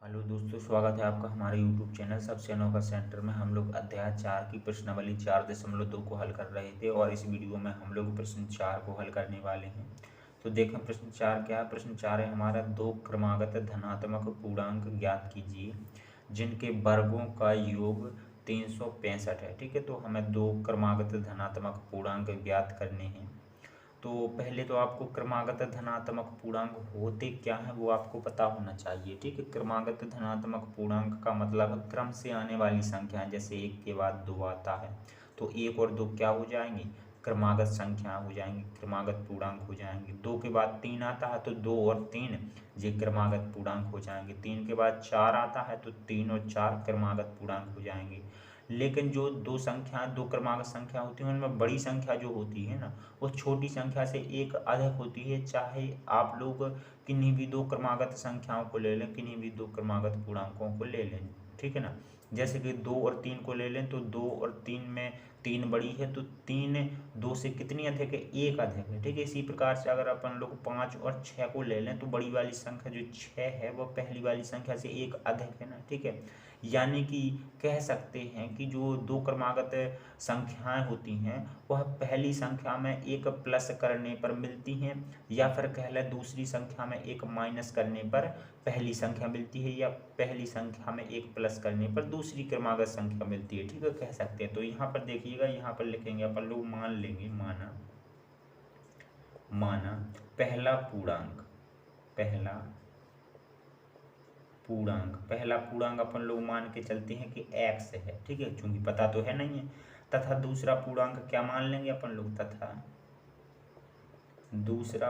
Hello दोस्तों, स्वागत है आपका हमारे यूट्यूब चैनल सबसे अनोखा सेंटर में। हम लोग अध्याय 4 की प्रश्नावली 4.2 को हल कर रहे थे और इस वीडियो में हम लोग प्रश्न 4 को हल करने वाले हैं। तो देखें प्रश्न 4 क्या है। प्रश्न 4 है हमारा, दो क्रमागत धनात्मक पूर्णांक ज्ञात कीजिए जिनके वर्गों का योग 365 है। ठीक है, तो हमें दो क्रमागत धनात्मक पूर्णांक ज्ञात करने हैं। तो पहले तो आपको क्रमागत धनात्मक पूर्णांक होते क्या है वो आपको पता होना चाहिए। ठीक है, क्रमागत धनात्मक पूर्णांक का मतलब है क्रम से आने वाली संख्या, जैसे एक के बाद दो आता है तो एक और दो क्या हो जाएंगे, क्रमागत संख्या हो जाएंगी, क्रमागत पूर्णांक हो जाएंगे। दो के बाद तीन आता है तो दो और तीन ये क्रमागत पूर्णांक हो जाएंगे। तीन के बाद चार आता है तो तीन और चार क्रमागत पूर्णांक हो जाएंगे। लेकिन जो दो संख्या, दो क्रमागत संख्या होती है उनमें बड़ी संख्या जो होती है ना, वो छोटी संख्या से एक अधिक होती है। चाहे आप लोग किन्हीं भी दो क्रमागत संख्याओं को ले लें, किन्हीं भी दो क्रमागत पूर्णांकों को ले लें, ठीक है ना। जैसे कि दो और तीन को ले लें तो दो और तीन में तीन बड़ी है तो तीन दो से कितनी अधिक है, एक अधिक है। ठीक है, इसी प्रकार से अगर अपन लोग पाँच और छः को ले लें तो बड़ी वाली संख्या जो छः है वह पहली वाली संख्या से एक अधिक है ना। ठीक है, यानी कि कह सकते हैं कि जो दो क्रमागत संख्याएं होती हैं वह पहली संख्या में एक प्लस करने पर मिलती हैं, या फिर कह लें दूसरी संख्या में एक माइनस करने पर पहली संख्या मिलती है, या पहली संख्या में एक प्लस करने पर दूसरी क्रमागत संख्या मिलती है। ठीक है, कह सकते हैं। तो यहाँ पर देखिएगा, यहाँ पर लिखेंगे अपन लोग, मान लेंगे, माना माना पहला पूर्णांक, पहला पूर्णांक अपन लोग मान के चलते हैं कि x है। ठीक है, चूंकि पता तो है नहीं है। तथा दूसरा पूर्णांक क्या मान लेंगे अपन लोग, तथा दूसरा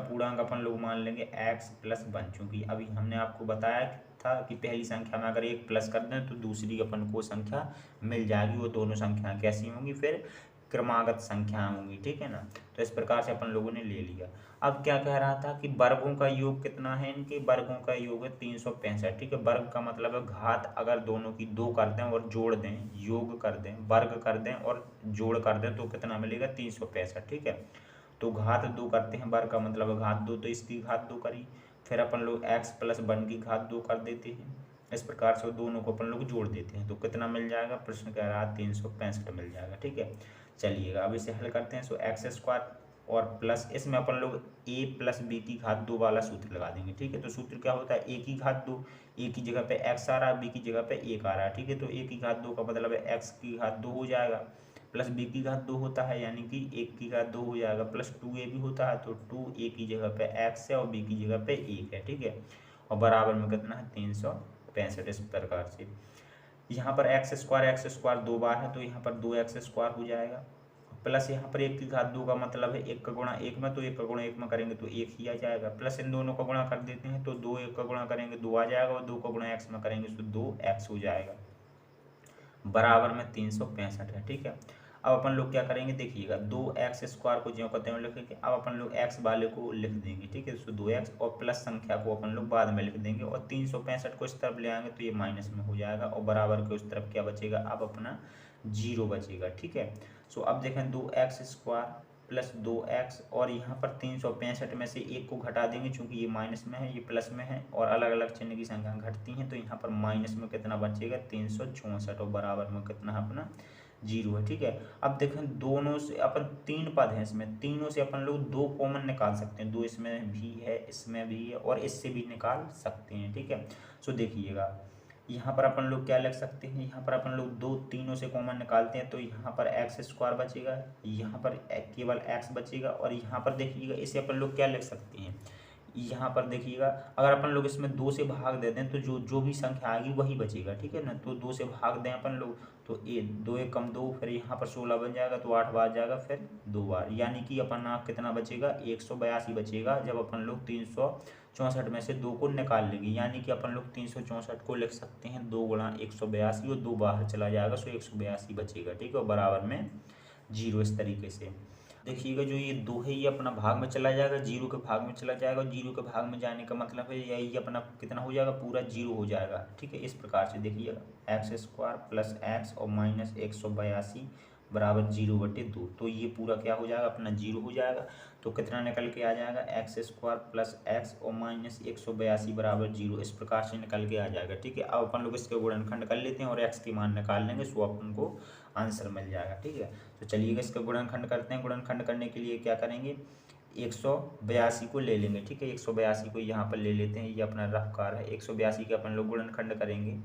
पूर्णांक अपन लोग मान लेंगे x+1। चूंकि अभी हमने आपको बताया था कि पहली संख्या में अगर एक प्लस कर दें तो दूसरी अपन को संख्या मिल जाएगी। वो दोनों संख्याएं कैसी होंगी, फिर क्रमागत संख्याएं होंगी। ठीक है ना, तो इस प्रकार से अपन लोगों ने ले लिया। अब क्या कह रहा था कि वर्गों का योग कितना है, इनके वर्गों का योग है 365। ठीक है, वर्ग का मतलब है घात अगर दोनों की दो कर दें और जोड़ दें, योग कर दें, वर्ग कर दें और जोड़ कर दें तो कितना मिलेगा, 365। ठीक है, तो घात दो करते हैं, वर्ग का मतलब है घात दो, तो इसकी घात दो करी, फिर अपन लोग x+1 की घात दो कर देते हैं। इस प्रकार से दोनों को अपन लोग जोड़ देते हैं तो कितना मिल जाएगा, प्रश्न कह रहा है 365 मिल जाएगा। ठीक है, चलिएगा अब इसे हल करते हैं। सो x² और प्लस इसमें अपन लोग a+b की घात दो वाला सूत्र लगा देंगे। ठीक है, तो सूत्र क्या होता है, a की घात दो, a की जगह पे x आ रहा है, b की जगह पे 1 आ रहा है। ठीक है, तो a की घात दो का मतलब है x की घात दो हो जाएगा, प्लस b की घात दो होता है यानी कि 1 की घात दो हो जाएगा, प्लस 2a भी होता है तो 2a की जगह पे x है और b की जगह पे 1 है। ठीक है, और बराबर में कितना है, 365। इस प्रकार से यहाँ पर x² दो बार है तो यहाँ पर 2x² हो जाएगा, प्लस यहाँ पर 1 की घात दो का मतलब है 1 का गुणा 1 में, तो 1 का गुणा 1 में करेंगे तो 1 ही आ जाएगा, प्लस इन दोनों का गुणा कर देते हैं तो 2 1 का गुणा करेंगे 2 आ जाएगा, और 2 का गुणा x में करेंगे तो 2x हो जाएगा, बराबर में 365 है। ठीक है, अब अपन लोग क्या करेंगे, देखिएगा 2x² को ज्यों कहते हैं लिखेंगे। अब अपन लोग x वाले को लिख देंगे। ठीक है, तो 2x और प्लस संख्या को अपन लोग बाद में लिख देंगे, और 365 को इस तरफ ले आएंगे तो ये माइनस में हो जाएगा, और बराबर के उस तरफ क्या बचेगा, अब अपना 0 बचेगा। ठीक है, सो अब देखें 2x² प्लस 2x, और यहाँ पर 365 में से एक को घटा देंगे चूंकि ये माइनस में है, ये प्लस में है, और अलग अलग चिन्ह की संख्या घटती हैं तो यहाँ पर माइनस में कितना बचेगा, 364, और बराबर में कितना है अपना 0 है। ठीक है, अब देखें दोनों से अपन तीन पद हैं, इसमें तीनों से अपन लोग दो कॉमन निकाल सकते हैं, दो इसमें भी है, इसमें भी है, और इससे भी निकाल सकते हैं। ठीक है, सो देखिएगा यहाँ पर अपन लोग क्या लिख सकते हैं, यहाँ पर अपन लोग दो तीनों से कॉमन निकालते हैं तो यहाँ पर x² बचेगा, यहाँ पर केवल x बचेगा, और यहाँ पर देखिएगा इसे अपन लोग क्या लिख सकते हैं, यहाँ पर देखिएगा अगर अपन लोग इसमें 2 से भाग दे दें तो जो जो भी संख्या आएगी वही बचेगा। ठीक है ना, तो 2 से भाग दें अपन लोग तो ये 2 1 कम 2, फिर यहाँ पर 16 बन जाएगा तो 8 बार जाएगा, फिर 2 बार, यानी कि अपना कितना बचेगा, 182 बचेगा जब अपन लोग 364 में से 2 को निकाल लेंगे। यानी कि अपन लोग 364 को लिख सकते हैं 2 गुणा 182, और 2 बाहर चला जाएगा सो 182 बचेगा। ठीक है, और बराबर में 0। इस तरीके से देखिएगा जो ये 2 है ये अपना भाग में चला जाएगा, 0 के भाग में चला जाएगा, और 0 के भाग में जाने का मतलब है ये अपना कितना हो जाएगा, पूरा 0 हो जाएगा। ठीक है, इस प्रकार से देखिएगा x² प्लस x और माइनस 182 बराबर 0/2। तो ये पूरा क्या हो जाएगा अपना 0 हो जाएगा। तो कितना निकल के आ जाएगा x² प्लस x और माइनस 182 बराबर 0, इस प्रकार से निकल के आ जाएगा। ठीक है, अब अपन लोग इसके गुणनखंड कर लेते हैं और x की मान निकाल लेंगे, सो अपन को आंसर मिल जाएगा। ठीक है, तो चलिएगा इसका गुणनखंड करते हैं। गुणनखंड करने के लिए क्या करेंगे, 182 को ले लेंगे। ठीक है, 182 को यहाँ पर ले लेते हैं, ये अपना रफ कार है। 182 के अपन लोग गुणनखंड करेंगे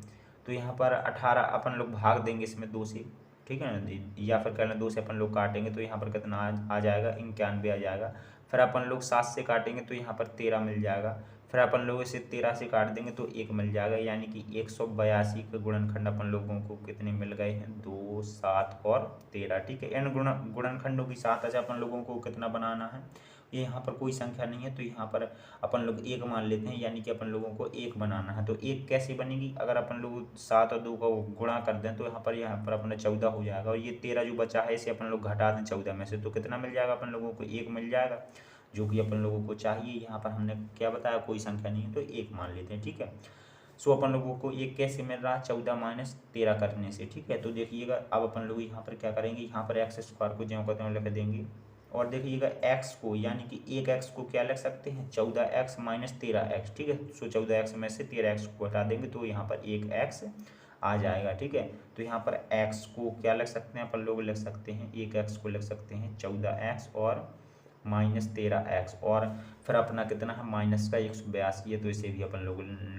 तो यहाँ पर 18 अपन लोग भाग देंगे इसमें 2 से। ठीक है ना, या फिर कहना 2 से अपन लोग काटेंगे तो यहाँ पर कितना आ जाएगा, 91 आ जाएगा। फिर अपन लोग 7 से काटेंगे तो यहाँ पर 13 मिल जाएगा। फिर अपन लोग इसे 13 से काट देंगे तो 1 मिल जाएगा, यानी कि 182 के गुणनखंड अपन लोगों को कितने मिल गए हैं, 2, 7 और 13। ठीक है, इन गुणनखंडों की साथ अपन लोगों को कितना बनाना है, ये यहाँ पर कोई संख्या नहीं है तो यहाँ पर अपन लोग 1 मान लेते हैं, यानी कि अपन लोगों को 1 बनाना है। तो 1 कैसे बनेगी, अगर अपन लोग 7 और 2 का गुणा कर दें तो यहाँ पर अपना 14 हो जाएगा, और ये 13 जो बचा है इसे अपन लोग घटा दें 14 में से, तो कितना मिल जाएगा अपन लोगों को, 1 मिल जाएगा, जो कि अपन लोगों को चाहिए। यहाँ पर हमने क्या बताया, कोई संख्या नहीं है तो 1 मान लेते हैं। ठीक है, सो अपन लोगों को 1 कैसे मिल रहा है, 14 माइनस 13 करने से। ठीक है, तो देखिएगा अब अपन लोग यहाँ पर क्या करेंगे, यहाँ पर x² को ज्यों का त्यों लिख देंगे, और देखिएगा x को, यानी कि एक x को क्या लिख सकते हैं, 14x माइनस 13x। ठीक है, सो 14x में से 13x को हटा देंगे तो यहाँ पर 1x आ जाएगा। ठीक है, तो यहाँ पर x को क्या लिख सकते हैं अपन लोग, लिख सकते हैं 1x को लिख सकते हैं 14x और माइनस 13x, और फिर अपना कितना है माइनस का 182 है, तो इसे भी अपन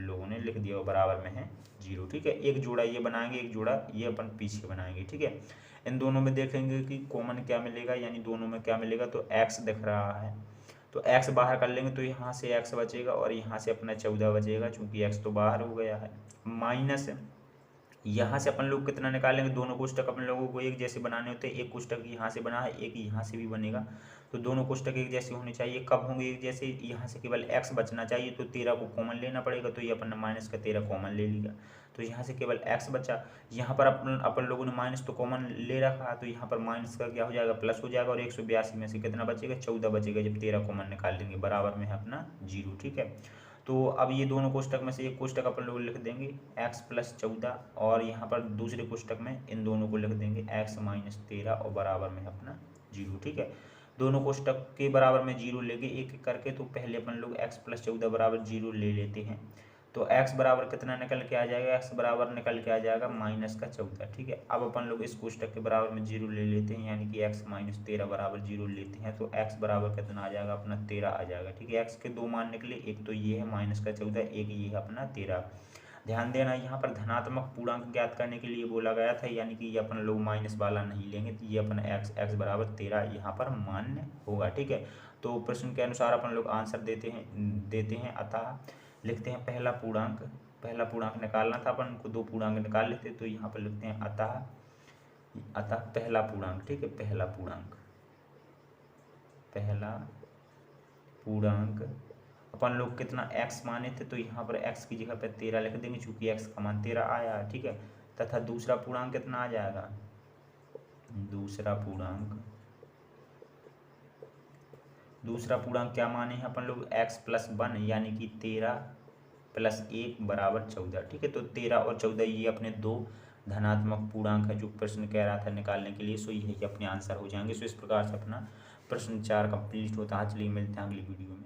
लोगों ने लिख दिया, बराबर में है 0। ठीक है, एक जोड़ा ये बनाएंगे, एक जोड़ा ये अपन पीछे बनाएंगे। ठीक है, इन दोनों में देखेंगे कि कॉमन क्या मिलेगा, यानी दोनों में क्या मिलेगा, तो x दिख रहा है तो x बाहर कर लेंगे तो यहाँ से x बचेगा और यहाँ से अपना 14 बचेगा, चूंकि x तो बाहर हो गया है। माइनस यहाँ से अपन लोग कितना निकालेंगे, दोनों कोष्टक अपन लोगों को एक जैसे बनाने होते हैं, एक कोष्टक यहाँ से बना है, एक यहाँ से भी बनेगा, तो दोनों कोष्टक एक जैसे होने चाहिए। कब होंगे एक जैसे, यहाँ से केवल x बचना चाहिए, तो 13 को कॉमन लेना पड़ेगा, तो ये अपन ने माइनस का 13 कॉमन ले लिया, तो यहाँ से केवल x बचा। यहाँ पर अपन लोगों ने माइनस तो कॉमन ले रखा है, तो यहाँ पर माइनस का क्या हो जाएगा, प्लस हो जाएगा, और 182 में से कितना बचेगा, 14 बचेगा, जब 13 कॉमन निकाल लेंगे, बराबर में है अपना 0। ठीक है, तो अब ये दोनों कोष्टक में से एक कोष्टक अपन लोग लिख देंगे x प्लस 14, और यहाँ पर दूसरे कोष्टक में इन दोनों को लिख देंगे x माइनस 13 और बराबर में अपना 0। ठीक है, दोनों कोष्टक के बराबर में 0 लेंगे एक एक करके, तो पहले अपन लोग x प्लस 14 बराबर 0 ले लेते हैं, तो x बराबर कितना निकल के आ जाएगा, x बराबर निकल के आ जाएगा माइनस का 14। ठीक है, अब अपन लोग इस कोष्टक के बराबर में 0 ले लेते हैं, यानी कि x माइनस 13 बराबर 0 लेते हैं, तो x बराबर कितना आ जाएगा, अपना 13 आ जाएगा। ठीक है, x के दो मान निकले, एक तो ये है माइनस का 14, एक ये है अपना 13। ध्यान देना, यहाँ पर धनात्मक पूर्णांक ज्ञात करने के लिए बोला गया था, यानी कि ये अपन लोग माइनस वाला नहीं लेंगे, तो ये अपन x बराबर 13 यहाँ पर मान्य होगा। ठीक है, तो प्रश्न के अनुसार अपन लोग आंसर देते हैं। अतः लिखते हैं पहला पूर्णांक निकालना था अपन को, 2 पूर्णांक निकाल लेते, तो यहाँ पर लिखते हैं अतः पहला पूर्णांक। ठीक है, पहला पूर्णांक अपन लोग कितना x माने थे, तो यहाँ पर x की जगह पे 13 लिख देंगे, चूंकि x का मान 13 आया है। ठीक है, तथा दूसरा पूर्णांक कितना आ जाएगा, दूसरा पूर्णांक क्या माने हैं अपन लोग, x प्लस 1, यानी कि 13 प्लस 1 बराबर 14। ठीक है, तो 13 और 14 ये अपने 2 धनात्मक पूर्णांक है जो प्रश्न कह रहा था निकालने के लिए, सो यही अपने आंसर हो जाएंगे। सो इस प्रकार से अपना प्रश्न 4 कंप्लीट होता है। चलिए मिलते हैं अगली वीडियो में।